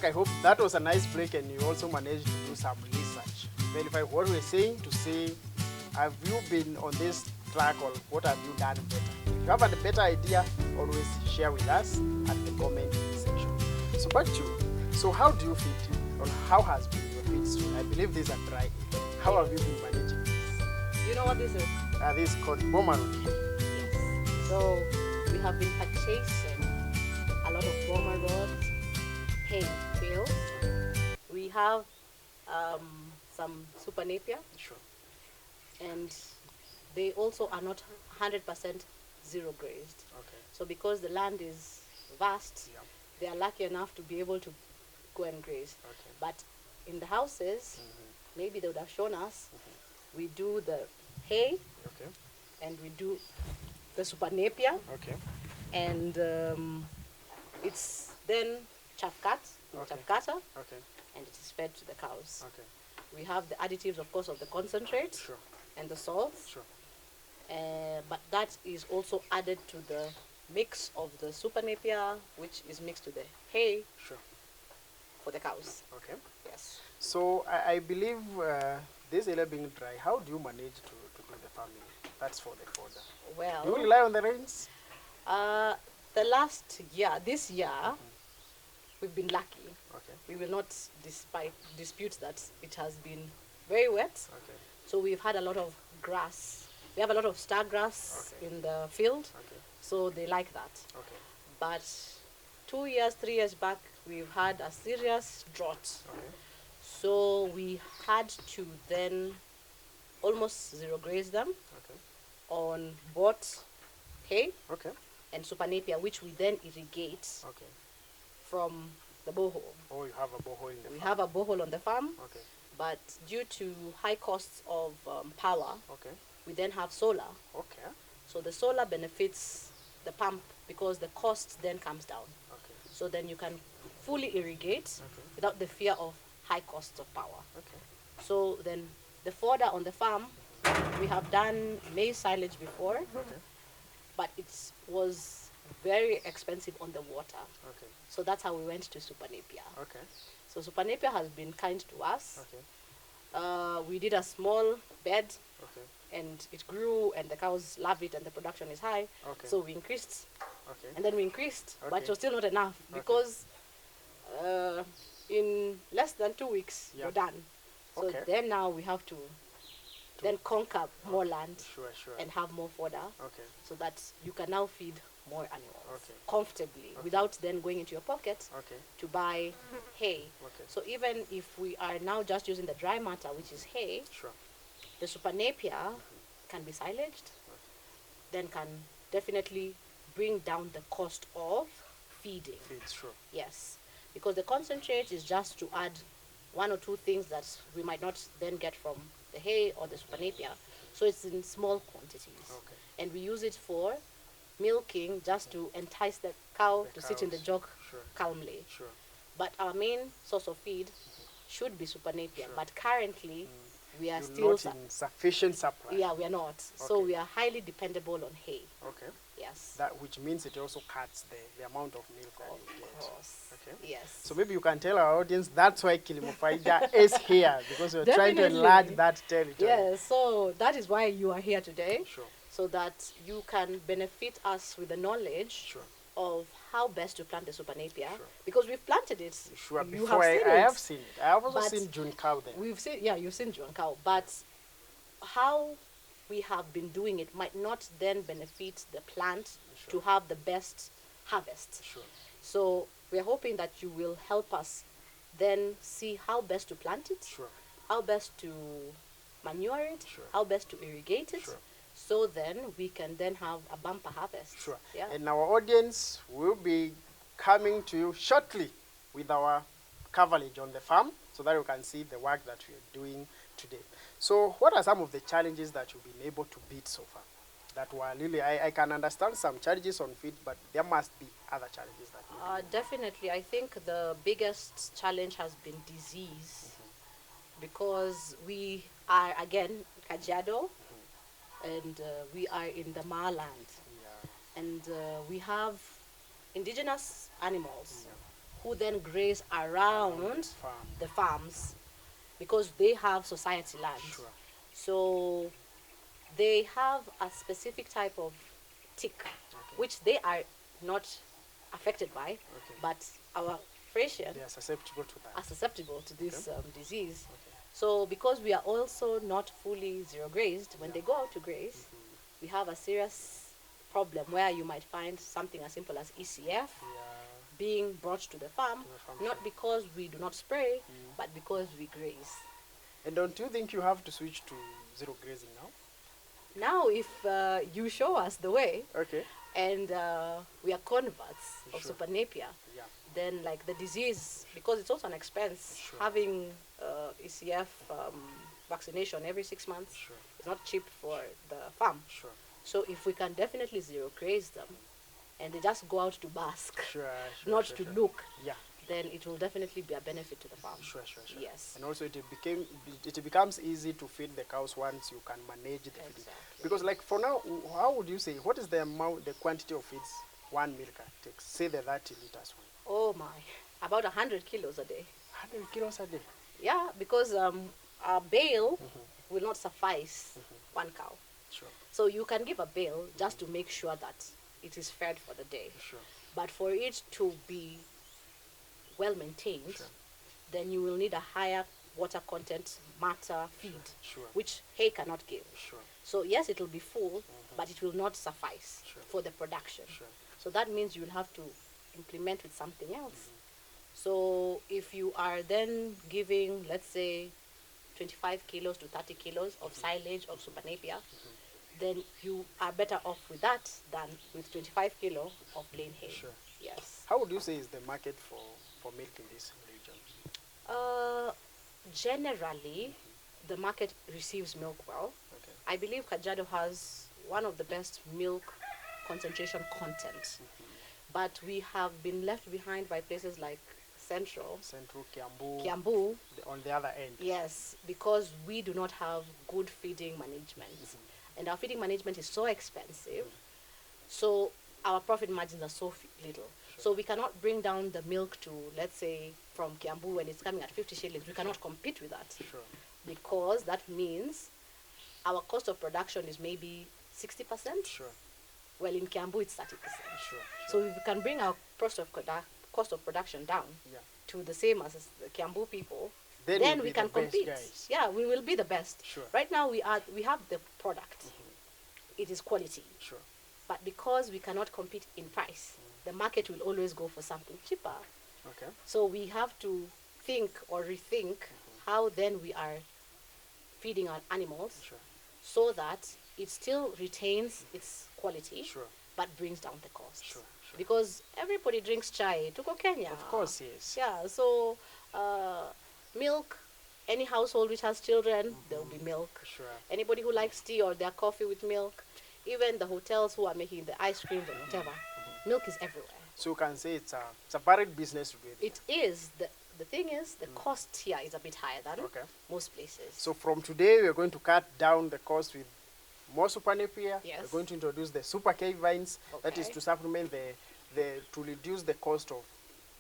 back. I hope that was a nice break and you also managed to do some research. Verify what we're saying to see, have you been on this track or what have you done better? If you have a better idea, always share with us at the comment section. So back to you. So how do you feed? Or how has been your feed stream? I believe these are dry. How have you been managing this? You know what this is? This is called bomber. Yes. So we have been purchasing a lot of bomber rods, hay bales. We have some super napier. Sure. And they also are not 100% zero grazed. Okay. So because the land is vast, Yeah. they are lucky enough to be able to go and graze. Okay. But in the houses, maybe they would have shown us, we do the hay Okay. and we do the super napier, Okay. and it's then chaff cut, Okay. chaff cutter, Okay. and it is fed to the cows. Okay. We have the additives, of course, of the concentrate Sure. and the salt, Sure. but that is also added to the mix of the super napier, which is mixed to the hay Sure. for the cows. Okay. Yes. So I believe this area being dry, how do you manage to do the farming? That's for the fodder. Well, Do you rely on the rains? the last year, this year, we've been lucky. Okay. We will not dispute that it has been very wet. Okay. So we've had a lot of grass. We have a lot of star grass Okay. in the field, Okay. so they like that. Okay. But 2 years, 3 years back, we've had a serious drought. Okay. So we had to then almost zero graze them Okay. on bought hay Okay. and super napier, which we then irrigate Okay. from the borehole. Oh, you have a borehole in the We farm. have a borehole on the farm, Okay. but due to high costs of power, Okay. we then have solar. Okay. So the solar benefits the pump because the cost then comes down. Okay. So then you can fully irrigate Okay. without the fear of high costs of power. Okay. So then the fodder on the farm, we have done maize silage before, Okay. but it was very expensive on the water. Okay. So that's how we went to super napier. Okay. So super napier has been kind to us. Okay. We did a small bed Okay. and it grew and the cows love it and the production is high. Okay. So we increased Okay. and then we increased, but Okay. it was still not enough because in less than 2 weeks Yeah. we're done. So Okay. then now we have to then conquer more land Sure. Sure. and have more fodder Okay. so that you can now feed more animals Okay. comfortably without then going into your pocket Okay. to buy hay. Okay. So even if we are now just using the dry matter, which is hay, Sure. the super napier can be silaged, then can definitely bring down the cost of feeding. Feeds. Sure. Yes, because the concentrate is just to add 1 or 2 things that we might not then get from the hay or the super napier. So it's in small quantities. Okay. And we use it for milking just to entice the cow The to sit in the cows. jog Sure. calmly. Sure. But our main source of feed should be super napier. Sure. But currently, we are You're still... not in sufficient supply. Yeah, we are not. So Okay. we are highly dependable on hay. Okay. Yes. That which means it also cuts the amount of milk that you Of get. course. Okay. Yes. So maybe you can tell our audience that's why Kilimo Faida is here, because we're trying to Definitely. enlarge that territory. Yes, so that is why you are here today, Sure. so that you can benefit us with the knowledge Sure. of how best to plant the super napier, Sure. because we've planted it. Sure. You Before have seen I it. have seen it. I have also But seen June cow there. We've seen, yeah, you've seen John cow, but how we have been doing it might not then benefit the plant Sure. to have the best harvest. Sure. So we're hoping that you will help us then see how best to plant it, Sure. how best to manure it, Sure. how best to irrigate it, Sure. so then we can then have a bumper harvest. Sure. Yeah. And our audience will be coming to you shortly with our coverage on the farm so that you can see the work that we are doing today. So what are some of the challenges that you've been able to beat so far? That were really, I can understand some challenges on feed, but there must be other challenges that you Definitely, I think the biggest challenge has been disease, because we are again Kajiado, and we are in the Ma land, yeah. and we have indigenous animals who then graze around Farm. the farms because they have society land. Sure. So they have a specific type of tick, which they are not affected by, but our Frisian They are susceptible to that. are susceptible to this disease. So because we are also not fully zero grazed, when they go out to graze, we have a serious problem where you might find something as simple as ECF Yeah. being brought to the farm, not sure. because we do not spray, but because we graze. And don't you think you have to switch to zero grazing now? Now, if you show us the way, Okay. and we are converts of Sure. Super Napier, Yeah. then like the disease, because it's also an expense, Sure. having ECF vaccination every 6 months Sure. is not cheap for the farm. Sure. So if we can definitely zero graze them, and they just go out to bask, Sure. not to look, Yeah. then it will definitely be a benefit to the farm. Sure. Yes. And also it becomes easy to feed the cows once you can manage the feeding. Exactly. Because like for now, how would you say, what is the amount, the quantity of feeds one milker takes? Say the 30 liters one. Oh my, about 100 kilos a day. 100 kilos a day. Yeah, because a bale will not suffice one cow. Sure. So you can give a bale just to make sure that it is fed for the day. Sure. But for it to be well maintained, Sure. then you will need a higher water content matter feed, Sure. which hay cannot give. Sure. So yes, it will be full, but it will not suffice Sure. for the production. Sure. So that means you will have to implement with something else. So if you are then giving, let's say, 25 kilos to 30 kilos of silage of Super Napier, then you are better off with that than with 25 kilo of plain hay. Sure. Yes. How would you say is the market for milk in this region? Generally, the market receives milk well. Okay. I believe Kajiado has one of the best milk concentration content, but we have been left behind by places like Central, Central Kiambu, Kiambu, on the other end. yes, because we do not have good feeding management. And our feeding management is so expensive, so our profit margins are so little. So we cannot bring down the milk to, let's say, from Kiambu when it's coming at 50 shillings. We cannot compete with that Sure. because that means our cost of production is maybe 60%. Sure. Well, in Kiambu, it's 30%. Sure. So if we can bring our cost of production down Yeah. to the same as the Kiambu people, Then then you'll we be can the best compete. guys. Yeah, we will be the best. Sure. Right now, we have the product. It is quality. Sure. But because we cannot compete in price, the market will always go for something cheaper. Okay. So we have to think or rethink how then we are feeding our animals Sure. so that it still retains its quality Sure. but brings down the cost. Sure. Sure. Because everybody drinks chai. Tuko Kenya. Of course, yes. Yeah, so milk, any household which has children, there will be milk. Sure. Anybody who likes tea or their coffee with milk, even the hotels who are making the ice creams and whatever, milk is everywhere. So you can say it's a varied business really. It is. The thing is, the cost here is a bit higher than Okay. most places. So from today, we're going to cut down the cost with more Super Napier. Yes. We're going to introduce the Super K vines. That is Okay. to supplement to reduce the cost of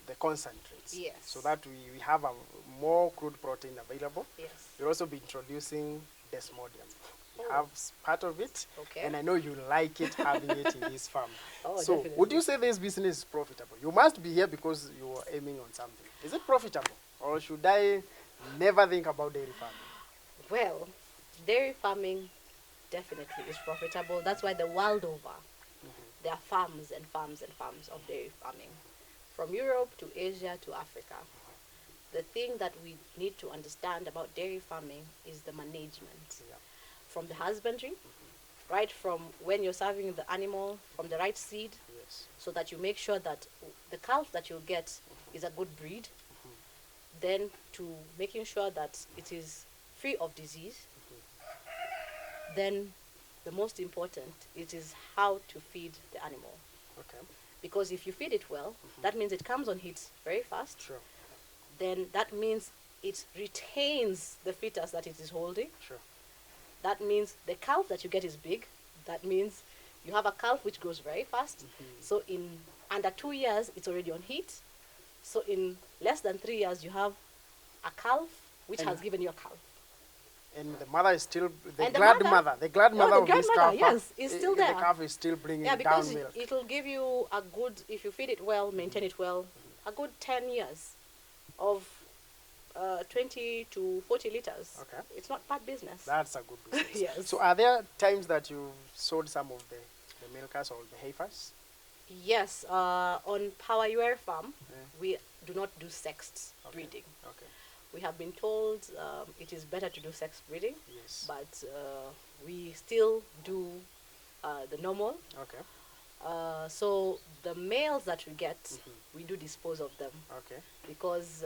the concentrates. Yes. So that we have a more crude protein available. Yes. We'll also be introducing desmodium. We Oh. have part of it. Okay. And I know you like it having it in this farm. Oh, so definitely. would you say this business is profitable? You must be here because you are aiming on something. Is it profitable? Or should I never think about dairy farming? Well, dairy farming definitely is profitable. That's why the world over, there are farms and farms and farms of dairy farming. From Europe to Asia to Africa. The thing that we need to understand about dairy farming is the management. Yeah. From the husbandry, right from when you're serving the animal, from the right seed, Yes. so that you make sure that the calf that you'll get is a good breed, then to making sure that it is free of disease, then the most important, it is how to feed the animal. Okay. Because if you feed it well, that means it comes on heat very fast. Sure. Then that means it retains the fetus that it is holding. Sure. That means the calf that you get is big. That means you have a calf which grows very fast. So in under 2 years, it's already on heat. So in less than 3 years, you have a calf which And- has given you a calf. And the mother is still the And the grandmother. mother- The grandmother No, of the this grandmother, calf. yes, is still The there. calf is still bringing Yeah, down because milk. it'll give you a good, if you feed it well, maintain it well, a good 10 years of 20 to 40 liters. Okay. It's not bad business. That's a good business. Yes. So are there times that you sold some of the milkers or the heifers? Yes, on Power UR farm, Yeah. we do not do sexed Okay. breeding. Okay. We have been told it is better to do sex breeding, Yes. but we still do the normal. Okay. So the males that we get, we do dispose of them Okay. because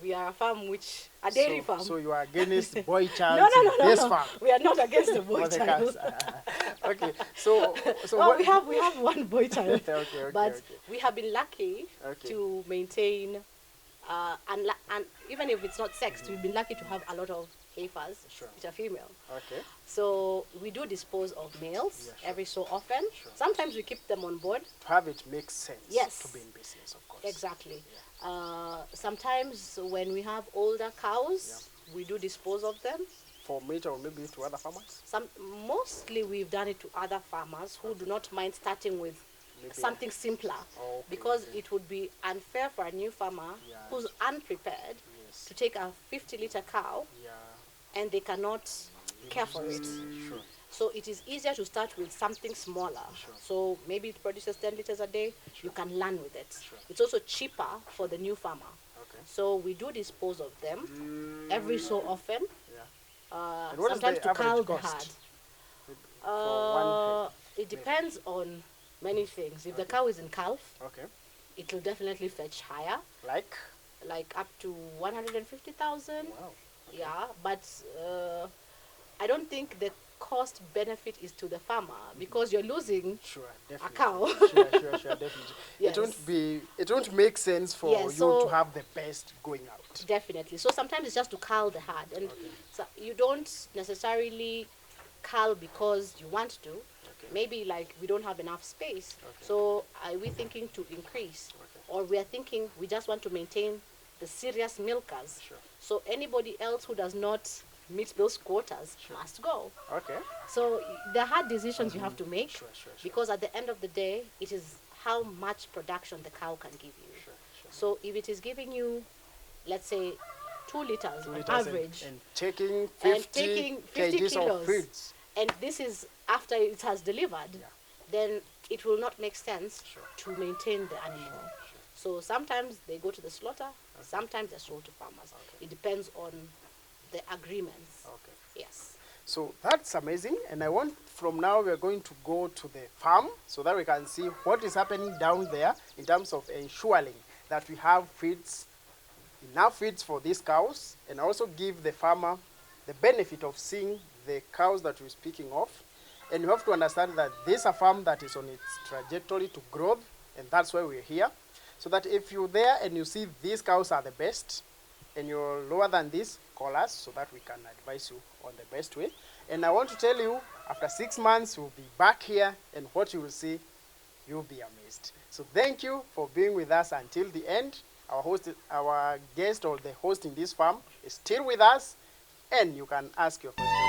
we are a farm which, a dairy farm. So you are against boy child no, no, in no, this no. farm. We are not against the boy For the child. calves. Okay. So Well, what? we have one boy child. Okay. But Okay. we have been lucky Okay. to maintain, and even if it's not sexed, we've been lucky to have a lot of heifers, Sure. which are female. Okay. So we do dispose of males Yeah, sure. every so often. Sure. Sometimes we keep them on board. To have it make sense. Yes. To be in business, of course. Exactly. Sometimes when we have older cows, we do dispose of them. For meat or maybe to other farmers. Mostly we've done it to other farmers who do not mind starting with Maybe something simpler, Okay, because okay. it would be unfair for a new farmer Yeah. who's unprepared Yes. to take a 50-liter cow Yeah. and they cannot care for it. Sure. So it is easier to start with something smaller. Sure. So maybe it produces 10 liters a day, you can learn with it. Sure. It's also cheaper for the new farmer. Okay. So we do dispose of them every so often. Yeah. And what is Sometimes the to average cull the cost herd. for one head? It depends on many things. If the cow is in calf, Okay. it will definitely fetch higher, Like up to 150,000. wow. Yeah, but I don't think the cost benefit is to the farmer, because you're losing Sure, a definitely. cow. Sure, definitely. Yes. It won't make sense for Yes, you so- to have the best going out. Definitely. So sometimes it's just to cull the herd, and so you don't necessarily cull because you want to. Okay. Maybe like we don't have enough space. Okay. So are we thinking to increase, Okay. or we are thinking we just want to maintain the serious milkers? Sure. So anybody else who does not meet those quotas must go. Okay. So there are hard decisions you have to make, Sure. because at the end of the day, it is how much production the cow can give you. Sure. So if it is giving you, let's say, 2 liters 2 on liters average, and taking 50, taking 50 kgs kilos. of feeds. and this is after it has delivered, Yeah. then it will not make sense Sure. to maintain the animal. So sometimes they go to the slaughter, sometimes they're sold to farmers. Okay. It depends on the agreements. Okay. Yes. So that's amazing, and I want from now we're going to go to the farm so that we can see what is happening down there in terms of ensuring that we have feeds, enough feeds for these cows, and also give the farmer the benefit of seeing the cows that we're speaking of. And you have to understand that this is a farm that is on its trajectory to growth, and that's why we're here. So that if you're there and you see these cows are the best, and you're lower than this, call us so that we can advise you on the best way. And I want to tell you, after 6 months, we'll be back here, and what you will see, you'll be amazed. So thank you for being with us until the end. Our guest or the host in this farm is still with us, and you can ask your questions.